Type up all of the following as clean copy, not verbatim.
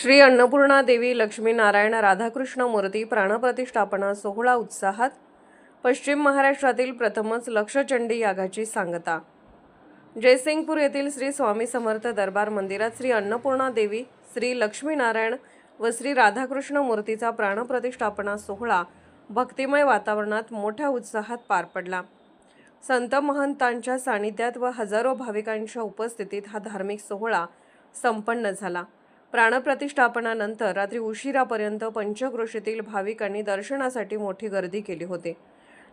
श्री अन्नपूर्णा देवी लक्ष्मीनारायण राधाकृष्ण मूर्ती प्राणप्रतिष्ठापना सोहळा उत्साहात. पश्चिम महाराष्ट्रातील प्रथमच लक्षचंडी यागाची सांगता. जयसिंगपूर येथील श्री स्वामी समर्थ दरबार मंदिरात श्री अन्नपूर्णा देवी, श्री लक्ष्मीनारायण व श्री राधाकृष्ण मूर्तीचा प्राणप्रतिष्ठापना सोहळा भक्तिमय वातावरणात मोठ्या उत्साहात पार पडला. संत महंतांच्या सानिध्यात व हजारो भाविकांच्या उपस्थितीत हा धार्मिक सोहळा संपन्न झाला. प्राणप्रतिष्ठापनानंतर रात्री उशिरापर्यंत पंचक्रोशीतील भाविकांनी दर्शनासाठी मोठी गर्दी केली होती.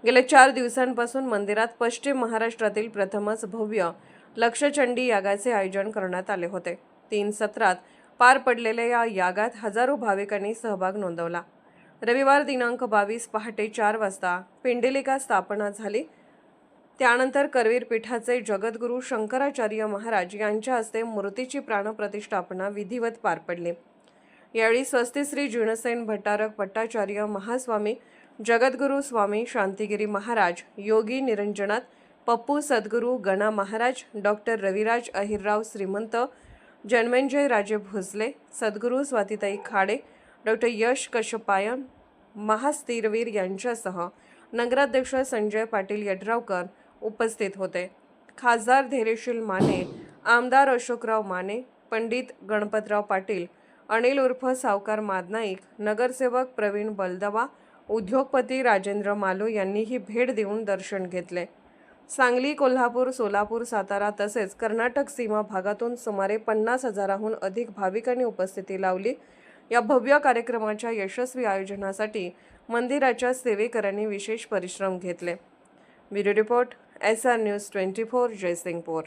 गेल्या 4 दिवसांपासून मंदिरात पश्चिम महाराष्ट्रातील प्रथमच भव्य लक्षचंडी यागाचे आयोजन करण्यात आले होते. 3 सत्रात पार पडलेल्या या यागात हजारो भाविकांनी सहभाग नोंदवला. रविवार दिनांक 22 पहाटे 4 वाजता पिंडलिका स्थापना झाली. त्यानंतर करवीर पीठाचे जगद्गुरू शंकराचार्य महाराज यांच्या हस्ते मूर्तीची प्राणप्रतिष्ठापना विधिवत पार पडली. यावेळी स्वस्ती श्री जिनसेन भट्टारक भट्टाचार्य महास्वामी, जगद्गुरू स्वामी शांतिगिरी महाराज, योगी निरंजनाथ, पप्पू सद्गुरू गणा महाराज, डॉक्टर रविराज अहिरराव श्रीमंत, जन्मेंजय राजे भोसले, सद्गुरू स्वातीताई खाडे, डॉक्टर यश कश्यपायन, महास्थिरवीर यांच्यासह नगराध्यक्ष संजय पाटील यड्रावकर उपस्थित होते. खासदार धैर्यशील माने, आमदार अशोकराव माने, पंडित गणपतराव पाटील, अनिल उर्फ सावकार मादनाईक, नगरसेवक प्रवीण बलदवा, उद्योगपती राजेंद्र मालो यांनीही भेट देऊन दर्शन घेतले. सांगली, कोल्हापूर, सोलापूर, सातारा तसेच कर्नाटक सीमा भागातून सुमारे 50,000हून अधिक भाविकांनी उपस्थिती लावली. या भव्य कार्यक्रमाच्या यशस्वी आयोजनासाठी मंदिराच्या सेवेकरांनी विशेष परिश्रम घेतले. Bureau report, SR news 24, Jaysingpur.